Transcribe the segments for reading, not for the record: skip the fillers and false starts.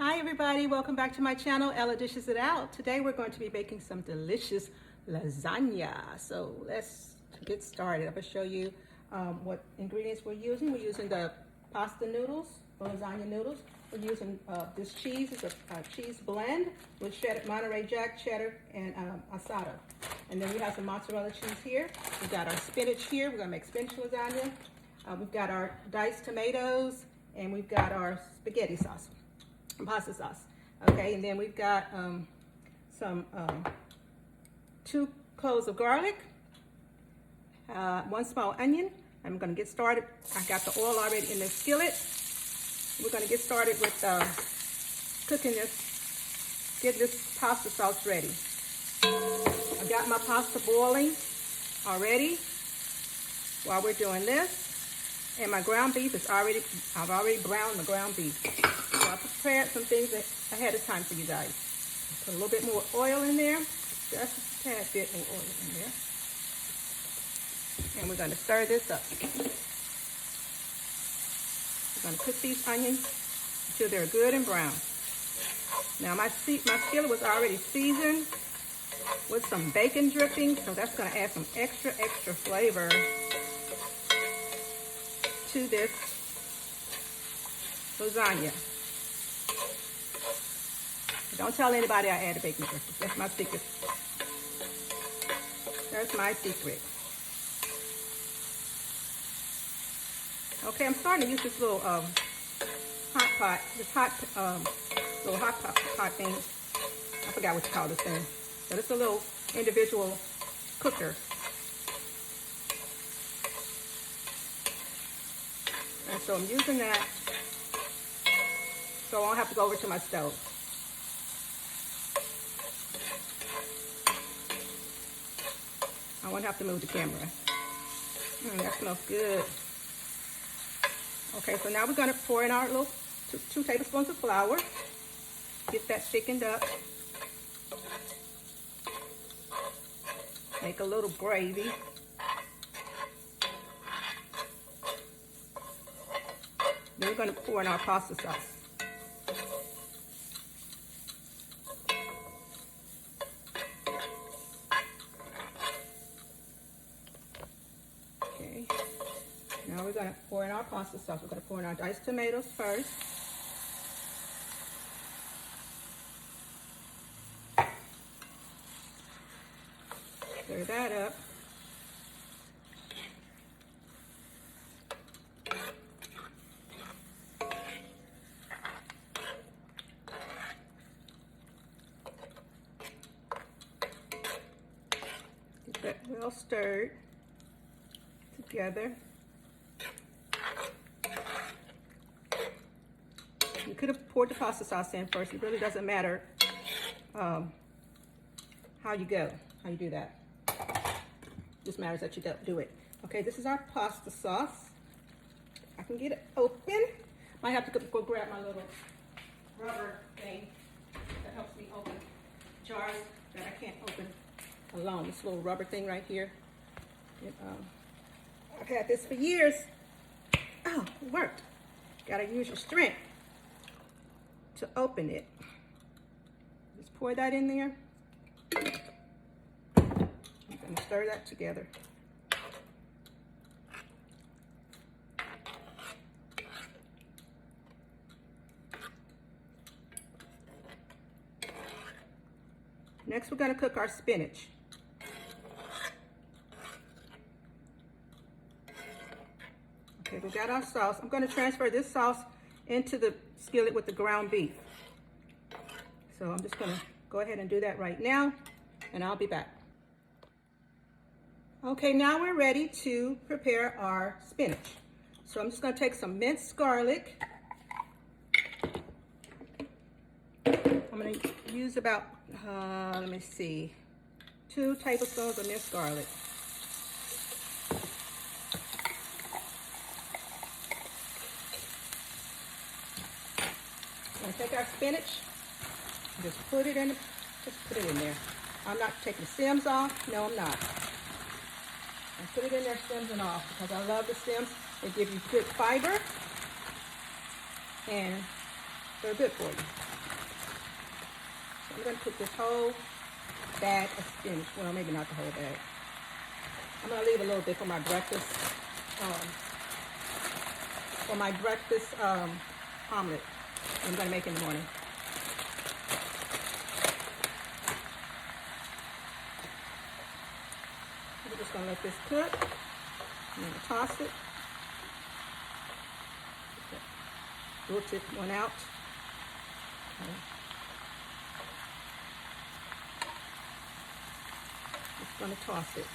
Hi everybody, welcome back to my channel, Ella Dishes It Out. Today we're going to be making some delicious lasagna. So let's get started. I'm going to show you what ingredients we're using. We're using the pasta noodles, the lasagna noodles. We're using this cheese. It's a cheese blend with Monterey Jack, cheddar, and asada. And then we have some mozzarella cheese here. We've got our spinach here. We're going to make spinach lasagna. We've got our diced tomatoes, and we've got our spaghetti sauce. Pasta sauce. Okay, and then we've got some 2 cloves of garlic, 1 small onion. I'm going to get started. I got the oil already in the skillet. We're going to get started with cooking this, getting this pasta sauce ready. I got my pasta boiling already while we're doing this. And my ground beef is I've already browned the ground beef. So I prepared some things ahead of time for you guys. Put a little bit more oil in there, just a tad bit more oil in there. And we're going to stir this up. We're going to cook these onions until they're good and brown. Now my skillet was already seasoned with some bacon dripping, so that's going to add some extra flavor to this lasagna. Don't tell anybody I added bacon dripping. That's my secret. That's my secret. Okay, I'm starting to use this little hot pot, little hot pot thing. I forgot what you call this thing, but it's a little individual cooker. And so I'm using that so I won't have to go over to my stove. I won't have to move the camera. That smells good. Okay, so now we're going to pour in our little 2 tablespoons of flour. Get that thickened up. Make a little gravy. Then we're going to pour in our pasta sauce. Okay. Now we're going to pour in our pasta sauce. We're going to pour in our diced tomatoes first. Stir that up. Get that well stirred together. You could have poured the pasta sauce in first. It really doesn't matter how you do that. Just matters that you do it. Okay, this is our pasta sauce. I can get it open. Might have to go grab my little rubber thing that helps me open jars that I can't open alone. This little rubber thing right here. I've had this for years. Oh, it worked. Gotta use your strength to open it. Just pour that in there. I'm gonna stir that together. Next, we're gonna cook our spinach. Okay, we got our sauce. I'm going to transfer this sauce into the skillet with the ground beef. So I'm just going to go ahead and do that right now, and I'll be back. Okay, now we're ready to prepare our spinach. So I'm just going to take some minced garlic. I'm going to use about, let me see, 2 tablespoons of minced garlic. Take our spinach, just put it in there. I'm not taking the stems off. No, I'm not. I put it in there, stems and all, because I love the stems. They give you good fiber, and they're good for you. I'm going to cook this whole bag of spinach. Well, maybe not the whole bag. I'm going to leave a little bit for my breakfast. Omelet I'm going to make in the morning. We're just going to let this cook. I'm going to toss it. Wilted one out. Okay. Just going to toss it.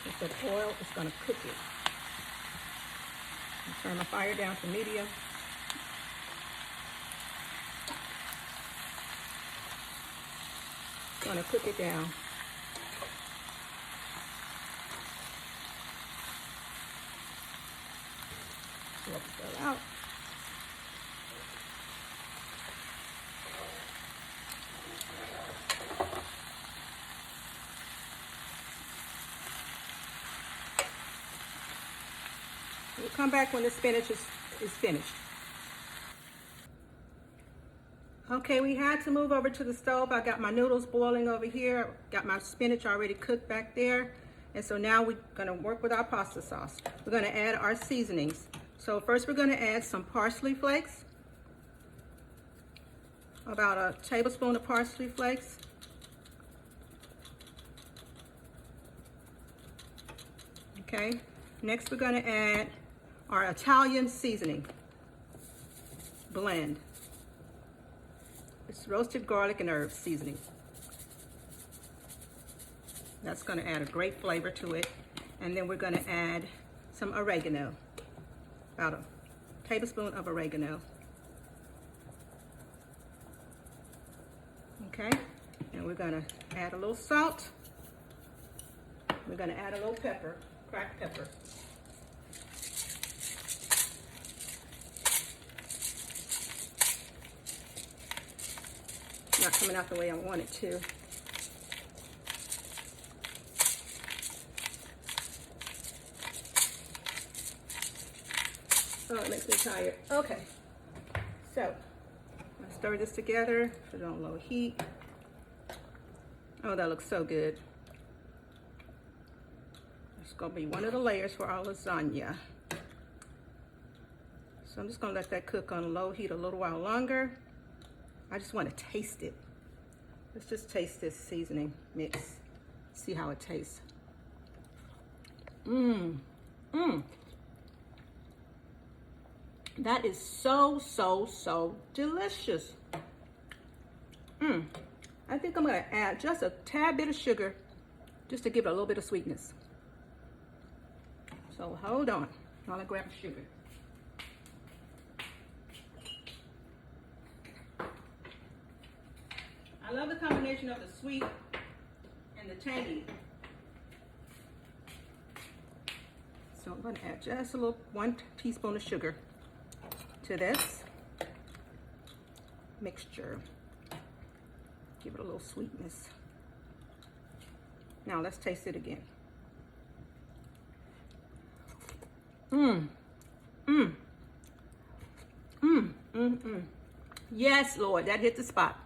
With the oil, it's going to cook it. Turn my fire down to medium. Going to cook it down. Let it fill out. We'll come back when the spinach is finished. Okay, we had to move over to the stove. I got my noodles boiling over here. Got my spinach already cooked back there. And so now we're gonna work with our pasta sauce. We're gonna add our seasonings. So first we're gonna add some parsley flakes. About a tablespoon of parsley flakes. Okay, next we're gonna add our Italian seasoning blend. It's roasted garlic and herb seasoning. That's gonna add a great flavor to it. And then we're gonna add some oregano, about a tablespoon of oregano. Okay, and we're gonna add a little salt. We're gonna add a little pepper, cracked pepper. Not coming out the way I want it to. Oh, it makes me tired. Okay, so I'm gonna stir this together, put it on low heat. Oh, that looks so good. It's gonna be one of the layers for our lasagna. So I'm just gonna let that cook on low heat a little while longer. I just want to taste it. Let's just taste this seasoning mix. See how it tastes. That is so delicious. I think I'm gonna add just a tad bit of sugar just to give it a little bit of sweetness. So hold on while I grab the sugar. I love the combination of the sweet and the tangy. So I'm going to add just a little, 1 teaspoon of sugar to this mixture. Give it a little sweetness. Now let's taste it again. Yes, Lord, that hit the spot.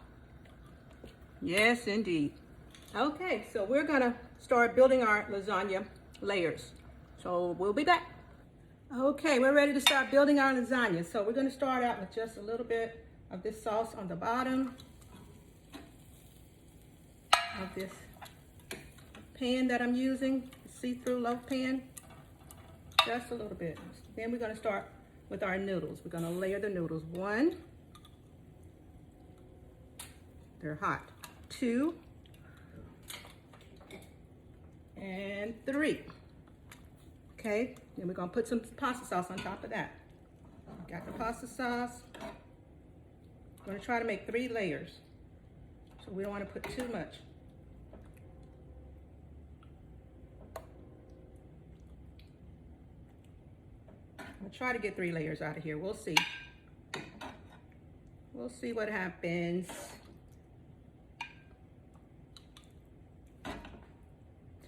Yes, indeed. Okay, so we're gonna start building our lasagna layers. So we'll be back. Okay, we're ready to start building our lasagna. So we're gonna start out with just a little bit of this sauce on the bottom of this pan that I'm using, see-through loaf pan. Just a little bit. Then we're gonna start with our noodles. We're gonna layer the noodles. 1, they're hot. 2, and 3. Okay, then we're gonna put some pasta sauce on top of that. Got the pasta sauce. I'm gonna try to make 3 layers, so we don't want to put too much. I'm gonna try to get 3 layers out of here. We'll see. We'll see what happens.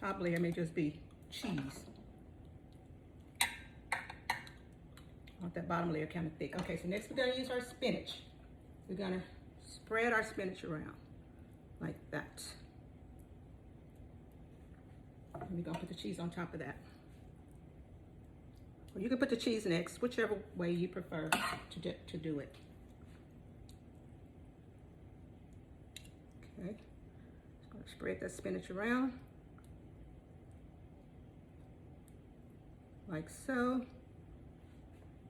Top layer may just be cheese. I want that bottom layer kind of thick. Okay, so next we're gonna use our spinach. We're gonna spread our spinach around like that. And we're gonna put the cheese on top of that. Or you can put the cheese next, whichever way you prefer to do it. Okay, just gonna spread that spinach around like so.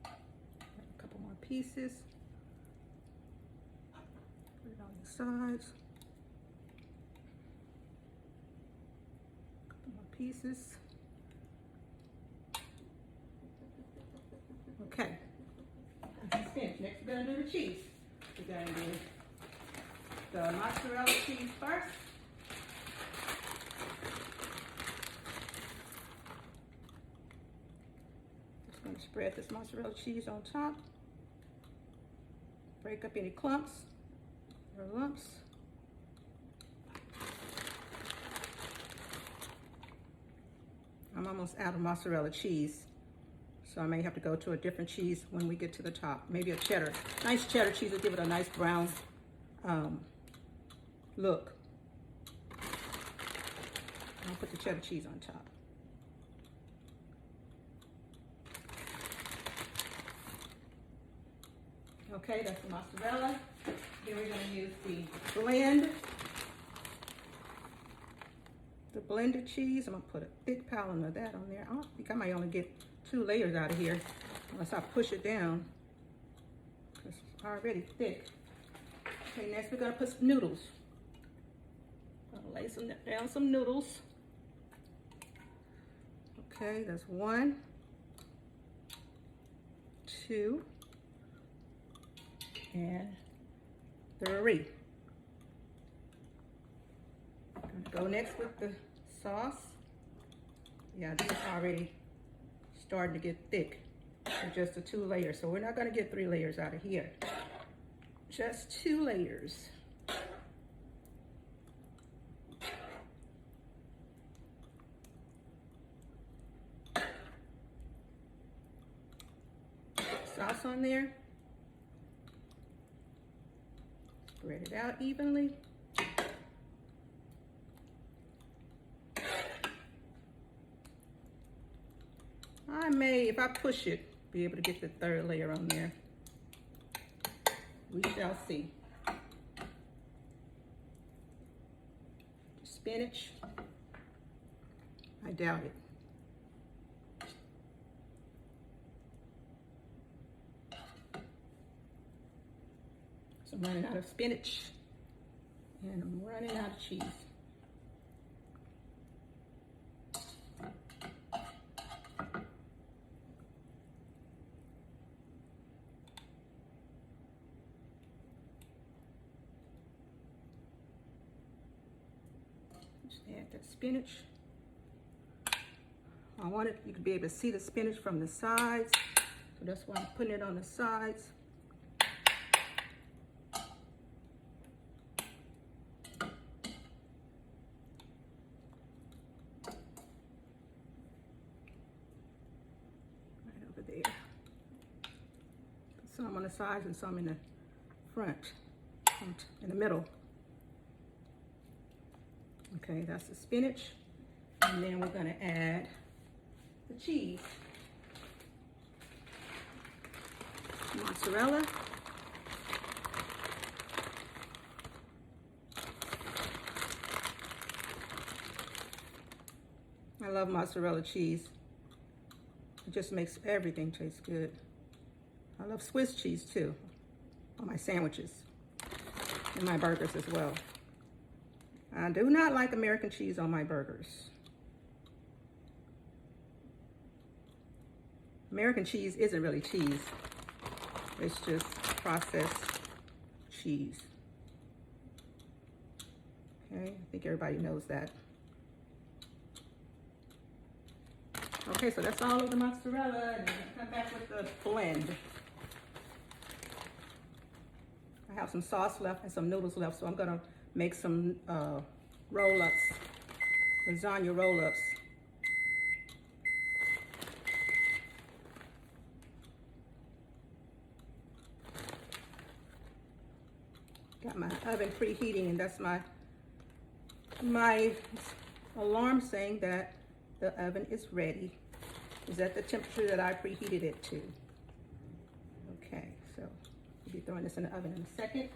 A couple more pieces. Put it on the sides. A couple more pieces. Okay. That's the spinach. Next, we're gonna do the cheese. We're gonna do the mozzarella cheese first. Just going to spread this mozzarella cheese on top. Break up any clumps or lumps. I'm almost out of mozzarella cheese, so I may have to go to a different cheese when we get to the top. Maybe a cheddar. Nice cheddar cheese will give it a nice brown look. I'll put the cheddar cheese on top. Okay, that's the mozzarella. Then we're going to use the blend. The blended cheese. I'm going to put a thick pound of that on there. I think I might only get 2 layers out of here unless I push it down. It's already thick. Okay, next we're going to put some noodles. I'll lay down some noodles. Okay, that's 1, 2, and 3. I'm gonna go next with the sauce. Yeah, this is already starting to get thick. With just the 2 layers, so we're not gonna get 3 layers out of here. Just 2 layers. Sauce on there. Spread it out evenly. I may, if I push it, be able to get the 3rd layer on there. We shall see. Spinach. I doubt it. So I'm running out of spinach and I'm running out of cheese. Just add that spinach. I want it, you can be able to see the spinach from the sides. So that's why I'm putting it on the sides. Some on the sides and some in the front, in the middle. Okay, that's the spinach. And then we're gonna add the cheese. Mozzarella. I love mozzarella cheese. It just makes everything taste good. I love Swiss cheese too, on my sandwiches and my burgers as well. I do not like American cheese on my burgers. American cheese isn't really cheese. It's just processed cheese. Okay, I think everybody knows that. Okay, so that's all of the mozzarella, and then come back with the blend. I have some sauce left and some noodles left, so I'm gonna make some roll-ups, lasagna roll-ups. Got my oven preheating, and that's my alarm saying that the oven is ready. Is at the temperature that I preheated it to. Okay, so we'll be throwing this in the oven in a second.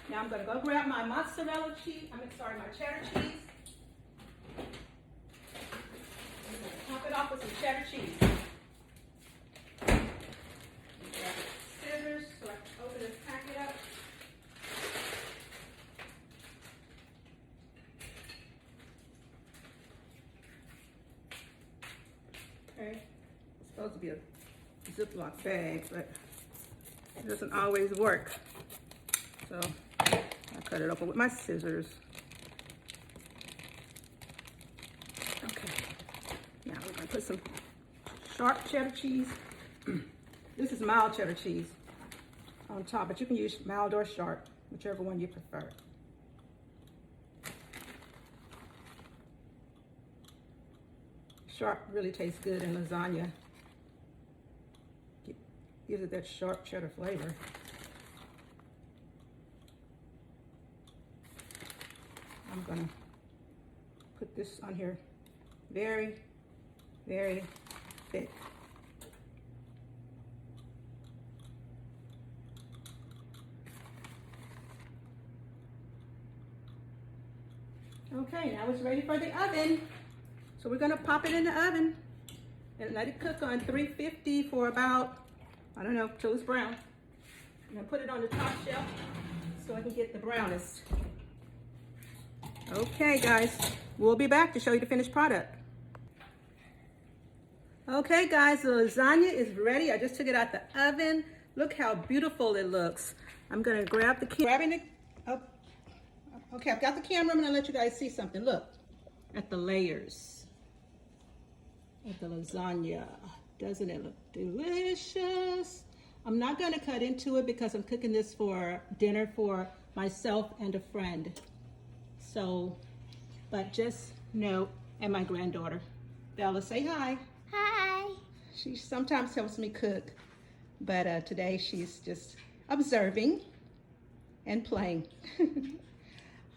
Now I'm gonna go grab my mozzarella cheese, my cheddar cheese. I'm gonna top it off with some cheddar cheese. Grab scissors so I can open this packet up. Okay, it's supposed to be a Ziploc bag, but it doesn't always work. So I cut it open with my scissors. Okay, now we're gonna put some sharp cheddar cheese. This is mild cheddar cheese on top, but you can use mild or sharp, whichever one you prefer. Sharp really tastes good in lasagna. Gives it that sharp cheddar flavor. I'm gonna put this on here very, very thick. Okay, now it's ready for the oven. So we're gonna pop it in the oven and let it cook on 350 for about, I don't know, till it's brown. I'm gonna put it on the top shelf so I can get the brownest. Okay guys, we'll be back to show you the finished product. Okay guys, the lasagna is ready. I just took it out the oven. Look how beautiful it looks. I'm gonna grab the camera. Okay, I've got the camera. I'm gonna let you guys see something. Look at the layers of the lasagna. Doesn't it look delicious? I'm not gonna cut into it because I'm cooking this for dinner for myself and a friend. So, but just know, and my granddaughter. Bella, say hi. Hi. She sometimes helps me cook, but today she's just observing and playing.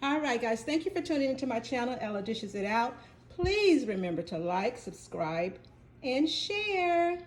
All right, guys, thank you for tuning into my channel, Ella Dishes It Out. Please remember to like, subscribe, and share.